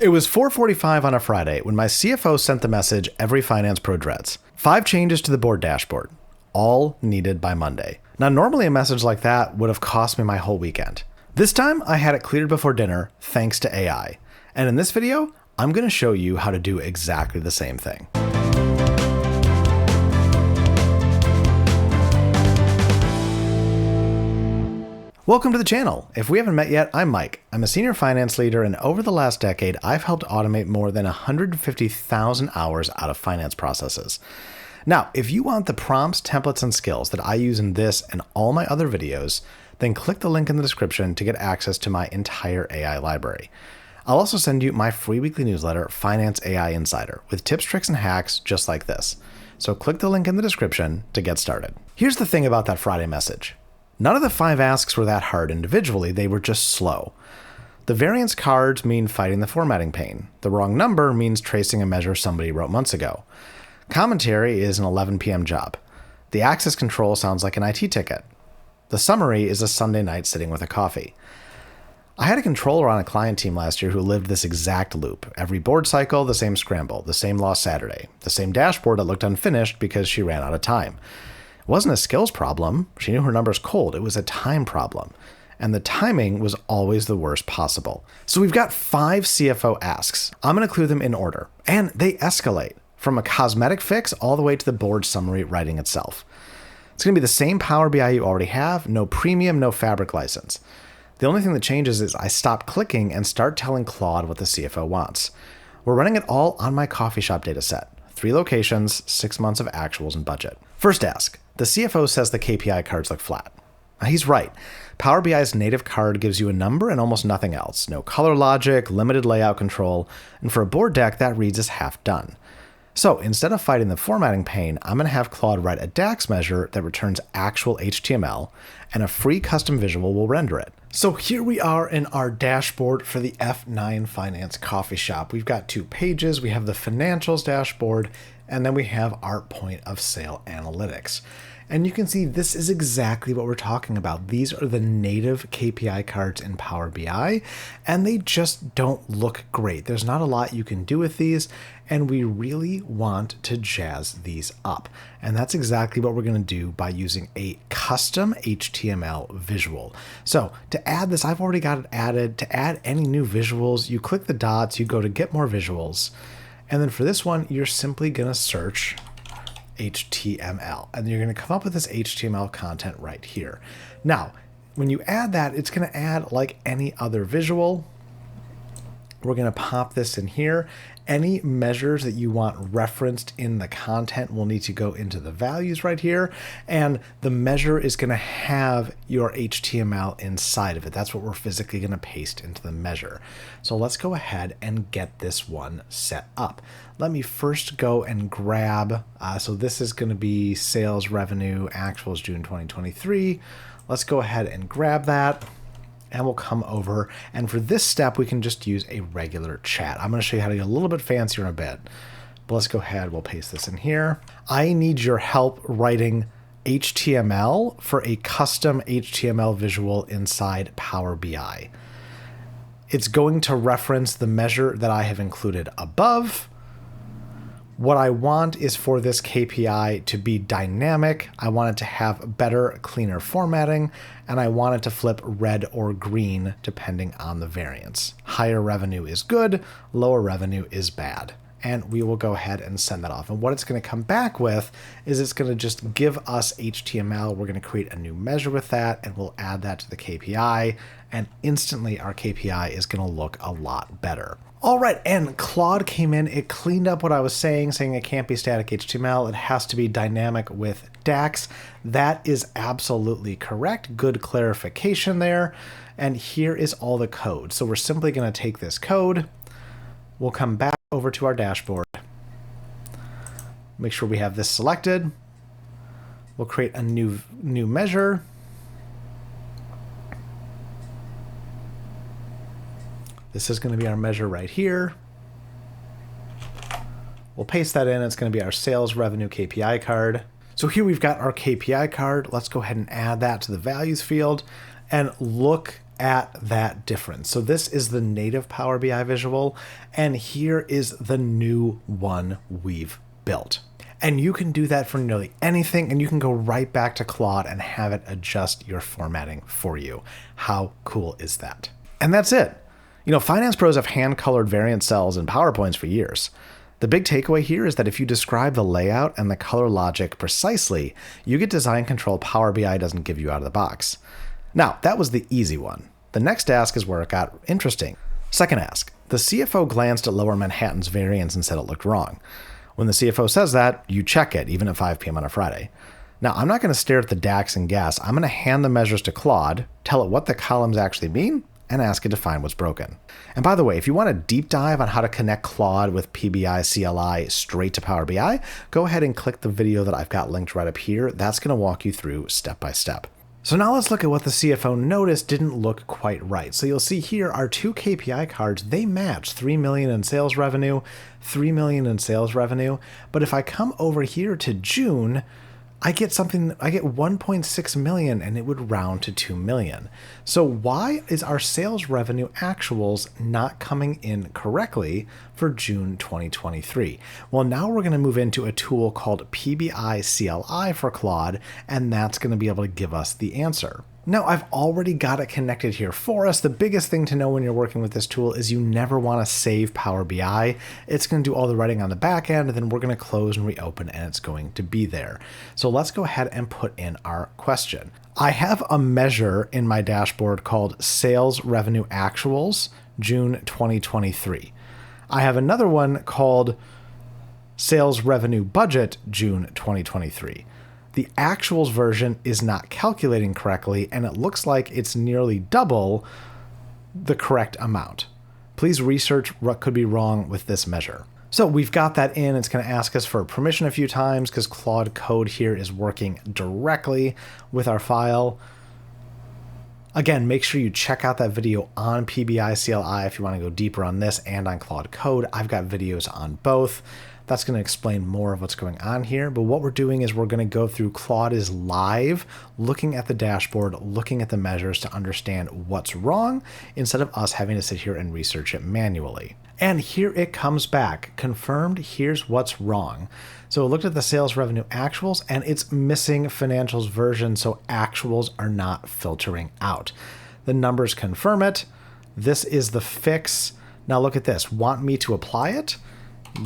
It was 4:45 on a Friday when my CFO sent the message every finance pro dreads. 5 changes to the board dashboard, all needed by Monday. Now, normally a message like that would have cost me my whole weekend. This time, I had it cleared before dinner thanks to AI. And in this video, I'm going to show you how to do exactly the same thing. Welcome to the channel. If we haven't met yet, I'm Mike. I'm a senior finance leader, and over the last decade, I've helped automate more than 150,000 hours out of finance processes. Now, if you want the prompts, templates, and skills that I use in this and all my other videos, then click the link in the description to get access to my entire AI library. I'll also send you my free weekly newsletter, Finance AI Insider, with tips, tricks, and hacks just like this. So click the link in the description to get started. Here's the thing about that Friday message. None of the 5 asks were that hard individually, they were just slow. The variance cards mean fighting the formatting pain. The wrong number means tracing a measure somebody wrote months ago. Commentary is an 11 p.m. job. The access control sounds like an IT ticket. The summary is a Sunday night sitting with a coffee. I had a controller on a client team last year who lived this exact loop. Every board cycle, the same scramble, the same lost Saturday, the same dashboard that looked unfinished because she ran out of time. It wasn't a skills problem. She knew her numbers cold. It was a time problem. And the timing was always the worst possible. So we've got 5 CFO asks. I'm going to clear them in order. And they escalate from a cosmetic fix all the way to the board summary writing itself. It's going to be the same Power BI you already have. No premium, no fabric license. The only thing that changes is I stop clicking and start telling Claude what the CFO wants. We're running it all on my coffee shop data set. 3 locations, 6 months of actuals and budget. First ask. The CFO says the KPI cards look flat. He's right. Power BI's native card gives you a number and almost nothing else. No color logic, limited layout control, and for a board deck, that reads as half done. So instead of fighting the formatting pain, I'm going to have Claude write a DAX measure that returns actual HTML, and a free custom visual will render it. So here we are in our dashboard for the F9 Finance Coffee Shop. We've got 2 pages. We have the financials dashboard, and then we have our point of sale analytics. And you can see this is exactly what we're talking about. These are the native KPI cards in Power BI, and they just don't look great. There's not a lot you can do with these, and we really want to jazz these up. And that's exactly what we're going to do by using a custom HTML visual. So to add this, I've already got it added. To add any new visuals, you click the dots, you go to get more visuals. And then for this one, you're simply going to search HTML, and you're going to come up with this HTML content right here. Now, when you add that, it's going to add like any other visual. We're going to pop this in here. Any measures that you want referenced in the content will need to go into the values right here. And the measure is going to have your HTML inside of it. That's what we're physically going to paste into the measure. So let's go ahead and get this one set up. Let me first go and grab, so this is going to be sales revenue actuals June 2023. Let's go ahead and grab that. And we'll come over, and for this step, we can just use a regular chat. I'm going to show you how to get a little bit fancier in a bit. But let's go ahead, we'll paste this in here. I need your help writing HTML for a custom HTML visual inside Power BI. It's going to reference the measure that I have included above. What I want is for this KPI to be dynamic. I want it to have better, cleaner formatting, and I want it to flip red or green depending on the variance. Higher revenue is good, lower revenue is bad. And we will go ahead and send that off. And what it's going to come back with is it's going to just give us HTML. We're going to create a new measure with that, and we'll add that to the KPI, and instantly our KPI is going to look a lot better. All right, and Claude came in, it cleaned up what I was saying it can't be static HTML, it has to be dynamic with DAX. That is absolutely correct. Good clarification there. And here is all the code. So we're simply going to take this code, we'll come back over to our dashboard, make sure we have this selected, we'll create a new measure. This is going to be our measure right here. We'll paste that in. It's going to be our sales revenue KPI card. So here we've got our KPI card. Let's go ahead and add that to the values field and look at that difference. So this is the native Power BI visual, and here is the new one we've built. And you can do that for nearly anything, and you can go right back to Claude and have it adjust your formatting for you. How cool is that? And that's it. Finance pros have hand-colored variant cells in PowerPoints for years. The big takeaway here is that if you describe the layout and the color logic precisely, you get design control Power BI doesn't give you out of the box. Now, that was the easy one. The next ask is where it got interesting. Second ask, the CFO glanced at Lower Manhattan's variance and said it looked wrong. When the CFO says that, you check it, even at 5 p.m. on a Friday. Now, I'm not going to stare at the DAX and guess. I'm going to hand the measures to Claude, tell it what the columns actually mean, and ask it to find what's broken. And by the way, if you want a deep dive on how to connect Claude with pbi-cli straight to Power BI, go ahead and click the video that I've got linked right up here. That's going to walk you through step by step. So now let's look at what the CFO noticed didn't look quite right. So you'll see here our two KPI cards, they match 3 million in sales revenue, 3 million in sales revenue. But if I come over here to June, I get 1.6 million and it would round to 2 million. So why is our sales revenue actuals not coming in correctly for June 2023? Well, now we're going to move into a tool called pbi-cli for Claude, and that's going to be able to give us the answer. Now, I've already got it connected here for us. The biggest thing to know when you're working with this tool is you never want to save Power BI. It's going to do all the writing on the back end, and then we're going to close and reopen, and it's going to be there. So let's go ahead and put in our question. I have a measure in my dashboard called Sales Revenue Actuals, June 2023. I have another one called Sales Revenue Budget, June 2023. The actuals version is not calculating correctly, and it looks like it's nearly double the correct amount. Please research what could be wrong with this measure. So we've got that in. It's going to ask us for permission a few times because Claude Code here is working directly with our file. Again, make sure you check out that video on pbi-cli if you want to go deeper on this and on Claude Code. I've got videos on both. That's going to explain more of what's going on here. But what we're doing is we're going to go through Claude is live, looking at the dashboard, looking at the measures to understand what's wrong instead of us having to sit here and research it manually. And here it comes back. Confirmed, here's what's wrong. So it looked at the sales revenue actuals and it's missing financials version, so actuals are not filtering out. The numbers confirm it. This is the fix. Now look at this. Want me to apply it?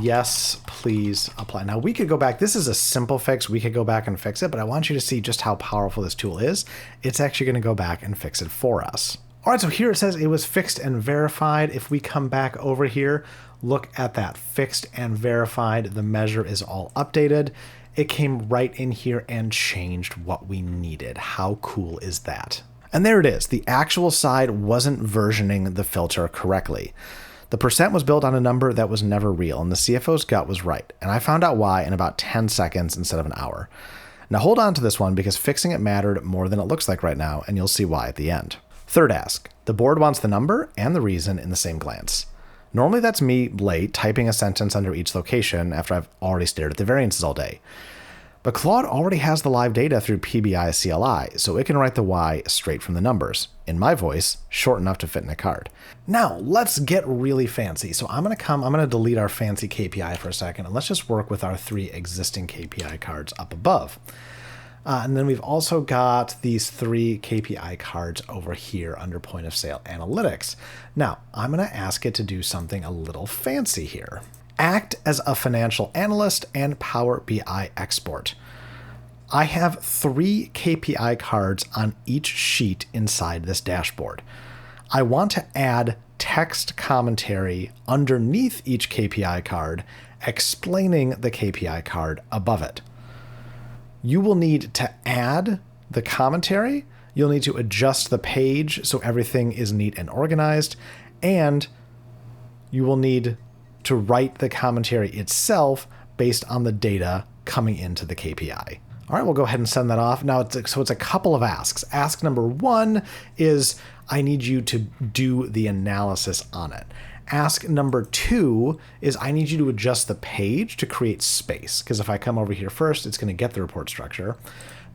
Yes, please apply. Now we could go back. This is a simple fix. We could go back and fix it, but I want you to see just how powerful this tool is. It's actually going to go back and fix it for us. All right, so here it says it was fixed and verified. If we come back over here, look at that, fixed and verified. The measure is all updated. It came right in here and changed what we needed. How cool is that? And there it is. The actual side wasn't versioning the filter correctly. The percent was built on a number that was never real, and the CFO's gut was right. And I found out why in about 10 seconds instead of an hour. Now hold on to this one because fixing it mattered more than it looks like right now, and you'll see why at the end. Third ask. The board wants the number and the reason in the same glance. Normally that's me late typing a sentence under each location after I've already stared at the variances all day. But Claude already has the live data through pbi-cli, so it can write the why straight from the numbers, in my voice, short enough to fit in a card. Now, let's get really fancy. So I'm going to delete our fancy KPI for a second, and let's just work with our 3 existing KPI cards up above. And then we've also got these 3 KPI cards over here under point of sale analytics. Now, I'm going to ask it to do something a little fancy here. Act as a financial analyst and Power BI export. I have 3 KPI cards on each sheet inside this dashboard. I want to add text commentary underneath each KPI card, explaining the KPI card above it. You will need to add the commentary. You'll need to adjust the page so everything is neat and organized, and you will need to write the commentary itself based on the data coming into the KPI. All right, we'll go ahead and send that off. Now, it's a couple of asks. Ask number 1 is, I need you to do the analysis on it. Ask number 2 is, I need you to adjust the page to create space, because if I come over here first, it's going to get the report structure.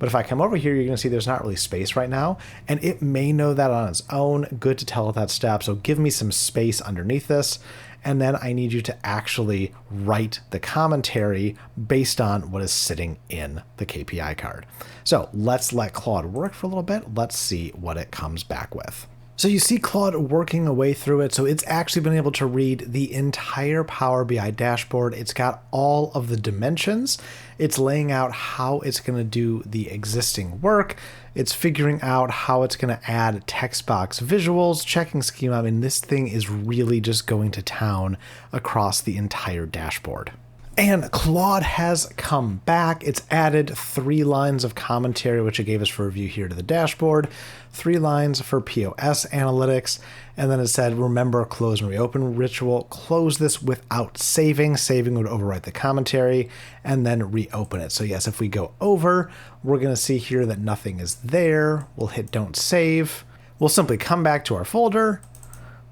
But if I come over here, you're going to see there's not really space right now, and it may know that on its own. Good to tell at that step. So give me some space underneath this. And then I need you to actually write the commentary based on what is sitting in the KPI card. So let's let Claude work for a little bit. Let's see what it comes back with. So you see Claude working away through it. So it's actually been able to read the entire Power BI dashboard. It's got all of the dimensions. It's laying out how it's going to do the existing work. It's figuring out how it's going to add text box visuals, checking schema. I mean, this thing is really just going to town across the entire dashboard. And Claude has come back. It's added 3 lines of commentary, which it gave us for review here to the dashboard, 3 lines for POS analytics, and then it said, remember, close and reopen ritual. Close this without saving. Saving would overwrite the commentary, and then reopen it. So yes, if we go over, we're going to see here that nothing is there. We'll hit don't save. We'll simply come back to our folder.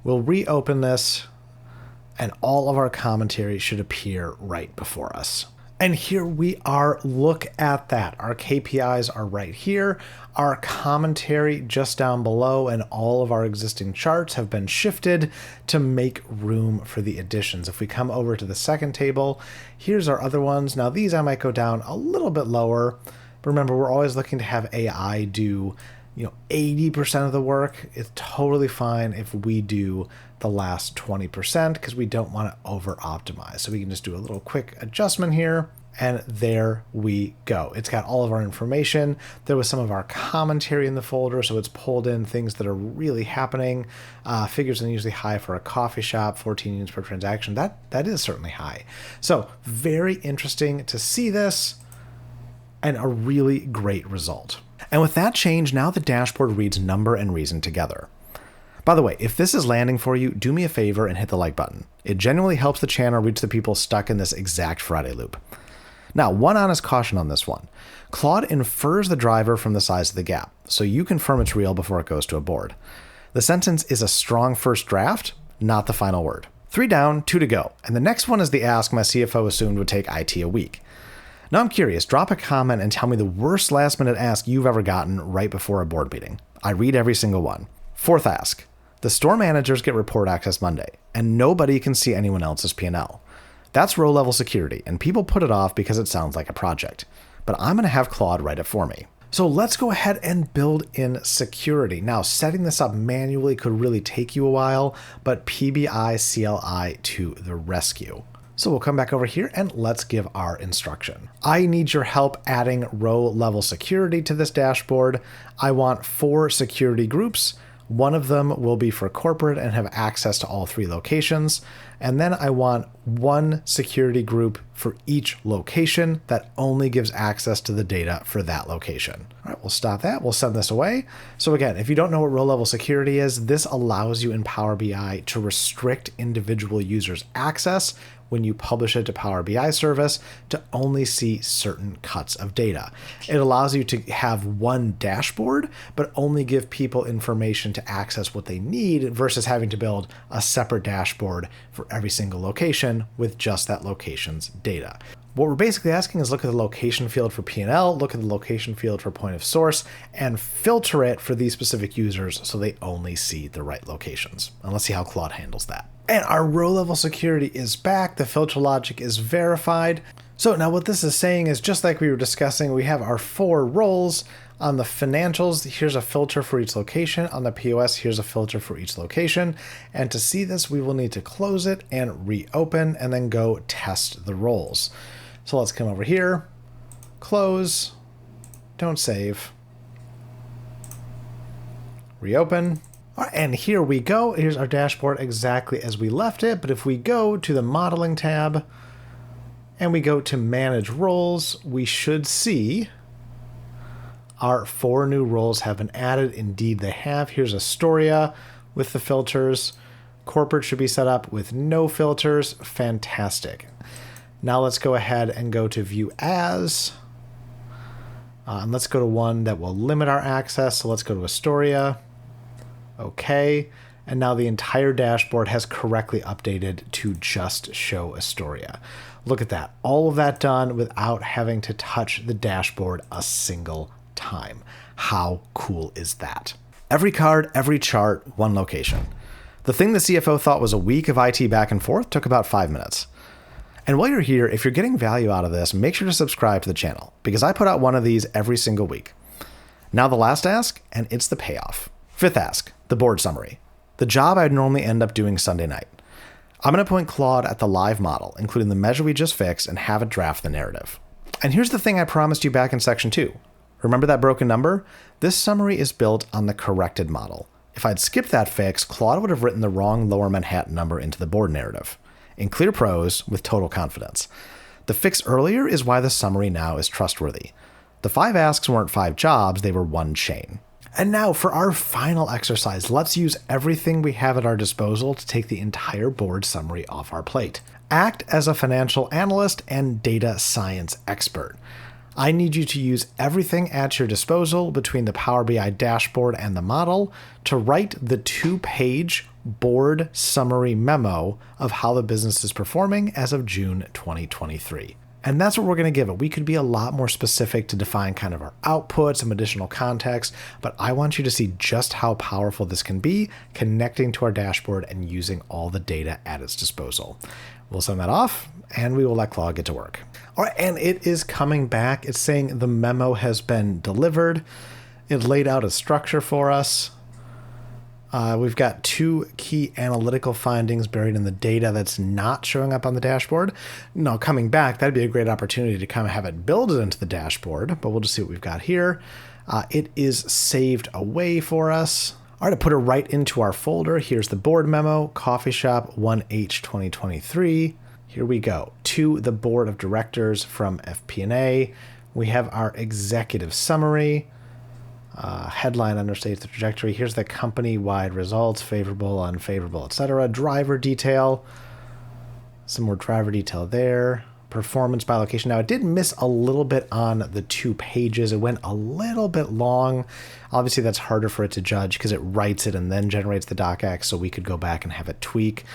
We'll reopen this, and all of our commentary should appear right before us. And here we are. Look at that. Our KPIs are right here. Our commentary just down below, and all of our existing charts have been shifted to make room for the additions. If we come over to the second table, here's our other ones. Now these I might go down a little bit lower, but remember, we're always looking to have AI do 80% of the work. It's totally fine if we do the last 20% because we don't want to over optimize. So we can just do a little quick adjustment here, and there we go. It's got all of our information. There was some of our commentary in the folder, so it's pulled in things that are really happening. Figures are usually high for a coffee shop, 14 units per transaction. That is certainly high. So very interesting to see this, and a really great result. And with that change, now the dashboard reads number and reason together. By the way, if this is landing for you, do me a favor and hit the like button. It genuinely helps the channel reach the people stuck in this exact Friday loop. Now, one honest caution on this one. Claude infers the driver from the size of the gap, so you confirm it's real before it goes to a board. The sentence is a strong first draft, not the final word. 3 down, 2 to go. And the next one is the ask my CFO assumed would take IT a week. Now I'm curious, drop a comment and tell me the worst last minute ask you've ever gotten right before a board meeting. I read every single one. 4th ask. The store managers get report access Monday, and nobody can see anyone else's P&L. That's row level security, and people put it off because it sounds like a project. But I'm going to have Claude write it for me. So let's go ahead and build in security. Now, setting this up manually could really take you a while, but pbi-cli to the rescue. So we'll come back over here and let's give our instruction. I need your help adding row level security to this dashboard. I want 4 security groups. One of them will be for corporate and have access to all 3 locations. And then I want 1 security group for each location that only gives access to the data for that location. All right, we'll stop that. We'll send this away. So again, if you don't know what row level security is, this allows you in Power BI to restrict individual users' access when you publish it to Power BI service to only see certain cuts of data. It allows you to have one dashboard, but only give people information to access what they need versus having to build a separate dashboard for every single location with just that location's data. What we're basically asking is look at the location field for P&L, look at the location field for point of source, and filter it for these specific users so they only see the right locations. And let's see how Claude handles that. And our row level security is back. The filter logic is verified. So now what this is saying is just like we were discussing, we have our 4 roles. On the financials, here's a filter for each location. On the POS, here's a filter for each location. And to see this, we will need to close it and reopen and then go test the roles. So let's come over here, close, don't save, reopen. All right, and here we go. Here's our dashboard exactly as we left it. But if we go to the modeling tab and we go to manage roles, we should see our 4 new roles have been added. Indeed, they have. Here's Astoria with the filters. Corporate should be set up with no filters. Fantastic. Now let's go ahead and go to view as. And let's go to one that will limit our access. So let's go to Astoria. Okay. And now the entire dashboard has correctly updated to just show Astoria. Look at that. All of that done without having to touch the dashboard a single time. How cool is that? Every card, every chart, one location. The thing the CFO thought was a week of IT back and forth took about 5 minutes. And while you're here, if you're getting value out of this, make sure to subscribe to the channel because I put out one of these every single week. Now the last ask, and it's the payoff. Fifth ask, the board summary. The job I'd normally end up doing Sunday night. I'm going to point Claude at the live model, including the measure we just fixed, and have it draft the narrative. And here's the thing I promised you back in section 2. Remember that broken number? This summary is built on the corrected model. If I'd skipped that fix, Claude would have written the wrong Lower Manhattan number into the board narrative. In clear prose, with total confidence. The fix earlier is why the summary now is trustworthy. The 5 asks weren't 5 jobs, they were one chain. And now for our final exercise, let's use everything we have at our disposal to take the entire board summary off our plate. Act as a financial analyst and data science expert. I need you to use everything at your disposal between the Power BI dashboard and the model to write the 2-page board summary memo of how the business is performing as of June 2023. And that's what we're going to give it. We could be a lot more specific to define kind of our output, some additional context, but I want you to see just how powerful this can be connecting to our dashboard and using all the data at its disposal. We'll send that off and we will let Claude get to work. All right, and it is coming back. It's saying the memo has been delivered. It laid out a structure for us. We've got 2 key analytical findings buried in the data that's not showing up on the dashboard. Now, coming back, that'd be a great opportunity to kind of have it build it into the dashboard, but we'll just see what we've got here. It is saved away for us. All right, to put it right into our folder, here's the board memo, Coffee Shop 1H 2023. Here we go. To the board of directors from fp&a. We have our executive summary. Headline understates the trajectory. Here's the company-wide results, favorable, unfavorable, etc. Driver detail. Some more driver detail there. Performance by location. Now, it did miss a little bit on the 2 pages. It went a little bit long. Obviously, that's harder for it to judge because it writes it and then generates the docx, so we could go back and have it tweak.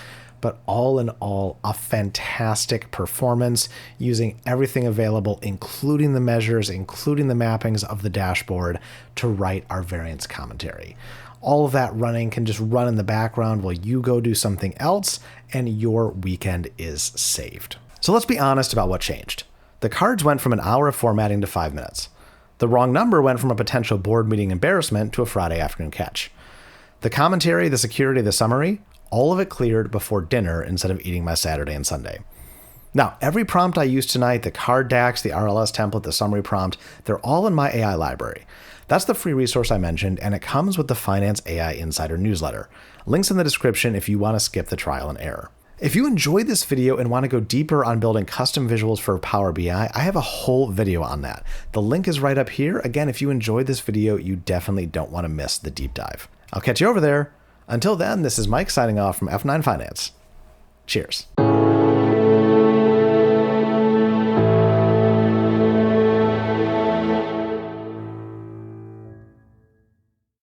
But all in all, a fantastic performance using everything available, including the measures, including the mappings of the dashboard to write our variance commentary. All of that running can just run in the background while you go do something else and your weekend is saved. So let's be honest about what changed. The cards went from an hour of formatting to 5 minutes. The wrong number went from a potential board meeting embarrassment to a Friday afternoon catch. The commentary, the security, the summary, all of it cleared before dinner instead of eating my Saturday and Sunday. Now, every prompt I used tonight, the card DAX, the RLS template, the summary prompt, they're all in my AI library. That's the free resource I mentioned, and it comes with the Finance AI Insider newsletter. Links in the description if you want to skip the trial and error. If you enjoyed this video and want to go deeper on building custom visuals for Power BI, I have a whole video on that. The link is right up here. Again, if you enjoyed this video, you definitely don't want to miss the deep dive. I'll catch you over there. Until then, this is Mike signing off from F9 Finance. Cheers.